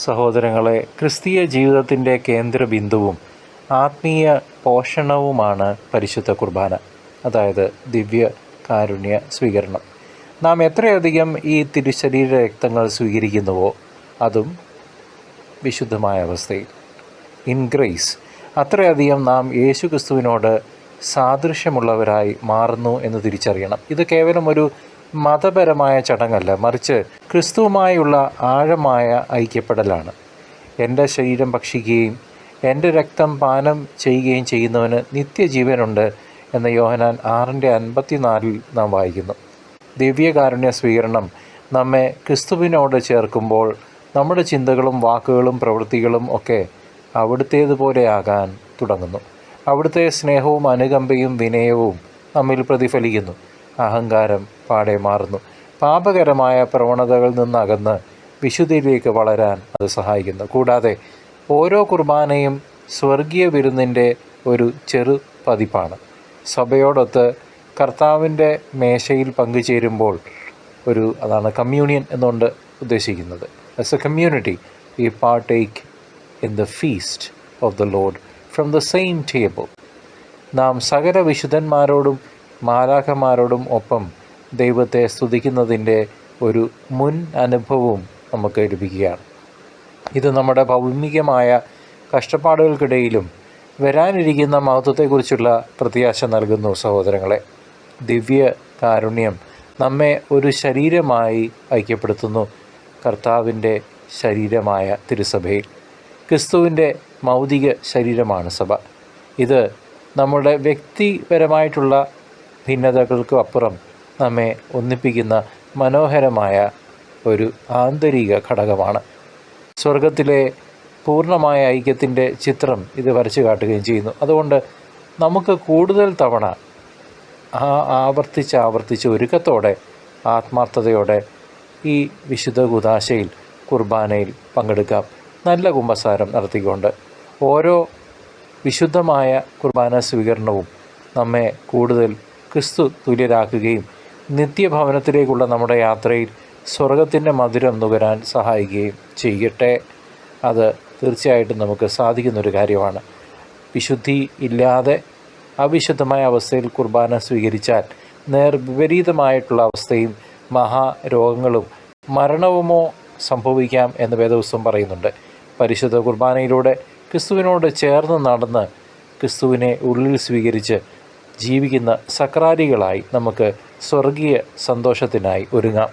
സഹോദരങ്ങളെ, ക്രിസ്തീയ ജീവിതത്തിൻ്റെ കേന്ദ്രബിന്ദുവും ആത്മീയ പോഷണവുമാണ് പരിശുദ്ധ കുർബാന, അതായത് ദിവ്യ കാരുണ്യ സ്വീകരണം. നാം എത്രയധികം ഈ തിരുശരീര രക്തങ്ങൾ സ്വീകരിക്കുന്നുവോ അതും വിശുദ്ധമായ അവസ്ഥയിൽ ഇൻ ഗ്രേസ്, അത്രയധികം നാം യേശു ക്രിസ്തുവിനോട് സാദൃശ്യമുള്ളവരായി മാറുന്നു എന്ന് തിരിച്ചറിയണം. ഇത് കേവലം ഒരു മതപരമായ ചടങ്ങല്ല, മറിച്ച് ക്രിസ്തുവുമായുള്ള ആഴമായ ഐക്യപ്പെടലാണ്. എൻ്റെ ശരീരം ഭക്ഷിക്കുകയും എൻ്റെ രക്തം പാനം ചെയ്യുകയും ചെയ്യുന്നവന് നിത്യജീവനുണ്ട് എന്ന യോഹന്നാൻ 6:54 നാം വായിക്കുന്നു. ദിവ്യകാരുണ്യ സ്വീകരണം നമ്മെ ക്രിസ്തുവിനോട് ചേർക്കുമ്പോൾ നമ്മുടെ ചിന്തകളും വാക്കുകളും പ്രവൃത്തികളും ഒക്കെ അവിടുത്തേതുപോലെയാകാൻ തുടങ്ങുന്നു. അവിടുത്തെ സ്നേഹവും അനുകമ്പയും വിനയവും നമ്മിൽ പ്രതിഫലിക്കുന്നു. അഹങ്കാരം പാടെ മാറുന്നു. പാപകരമായ പ്രവണതകളിൽ നിന്നകന്ന് വിശുദ്ധിയിലേക്ക് വളരാൻ അത് സഹായിക്കുന്നു. കൂടാതെ ഓരോ കുർബാനയും സ്വർഗീയ വിരുന്നിൻ്റെ ഒരു ചെറു പതിപ്പാണ്. സഭയോടൊത്ത് കർത്താവിൻ്റെ മേശയിൽ പങ്കുചേരുമ്പോൾ അതാണ് കമ്മ്യൂണിയൻ എന്നുകൊണ്ട് ഉദ്ദേശിക്കുന്നത്. As a community we partake in the feast of the Lord from the same table. നാം സകല വിശുദ്ധന്മാരോടും മാലാഖമാരോടും ഒപ്പം ദൈവത്തെ സ്തുതിക്കുന്നതിൻ്റെ ഒരു മുൻ അനുഭവവും നമുക്ക് ലഭിക്കുകയാണ്. ഇത് നമ്മുടെ ഭൗമികമായ കഷ്ടപ്പാടുകൾക്കിടയിലും വരാനിരിക്കുന്ന മഹത്വത്തെക്കുറിച്ചുള്ള പ്രത്യാശ നൽകുന്നു. സഹോദരങ്ങളെ, ദിവ്യ കാരുണ്യം നമ്മെ ഒരു ശരീരമായി ഐക്യപ്പെടുത്തുന്നു. കർത്താവിൻ്റെ ശരീരമായ തിരുസഭയിൽ ക്രിസ്തുവിൻ്റെ ഭൗതിക ശരീരമാണ് സഭ. ഇത് നമ്മുടെ വ്യക്തിപരമായിട്ടുള്ള ഭിന്നതകൾക്കും അപ്പുറം നമ്മെ ഒന്നിപ്പിക്കുന്ന മനോഹരമായ ഒരു ആന്തരിക ഘടകമാണ്. സ്വർഗത്തിലെ പൂർണ്ണമായ ഐക്യത്തിൻ്റെ ചിത്രം ഇത് വരച്ചു കാട്ടുകയും ചെയ്യുന്നു. അതുകൊണ്ട് നമുക്ക് കൂടുതൽ തവണ ആവർത്തിച്ച് ഒരുക്കത്തോടെ ആത്മാർത്ഥതയോടെ ഈ വിശുദ്ധ കൂദാശയിൽ കുർബാനയിൽ പങ്കെടുക്കാം. നല്ല കുമ്പസാരം നടത്തിക്കൊണ്ട് ഓരോ വിശുദ്ധമായ കുർബാന സ്വീകരണവും നമ്മെ കൂടുതൽ ക്രിസ്തു തുല്യരാക്കുകയും നിത്യഭവനത്തിലേക്കുള്ള നമ്മുടെ യാത്രയിൽ സ്വർഗത്തിൻ്റെ മധുരം നുകരാൻ സഹായിക്കുകയും ചെയ്യട്ടെ. അത് തീർച്ചയായിട്ടും നമുക്ക് സാധിക്കുന്നൊരു കാര്യമാണ്. വിശുദ്ധി ഇല്ലാതെ അവിശുദ്ധമായ അവസ്ഥയിൽ കുർബാന സ്വീകരിച്ചാൽ വിപരീതമായിട്ടുള്ള അവസ്ഥയും മഹാരോഗങ്ങളും മരണവുമോ സംഭവിക്കാം എന്ന് വേദപുസ്തകം പറയുന്നുണ്ട്. പരിശുദ്ധ കുർബാനയിലൂടെ ക്രിസ്തുവിനോട് ചേർന്ന് നടന്ന് ക്രിസ്തുവിനെ ഉള്ളിൽ സ്വീകരിച്ച് ജീവിക്കുന്ന സക്രാരികളായി നമുക്ക് സ്വർഗീയ സന്തോഷത്തിനായി ഒരുങ്ങാം.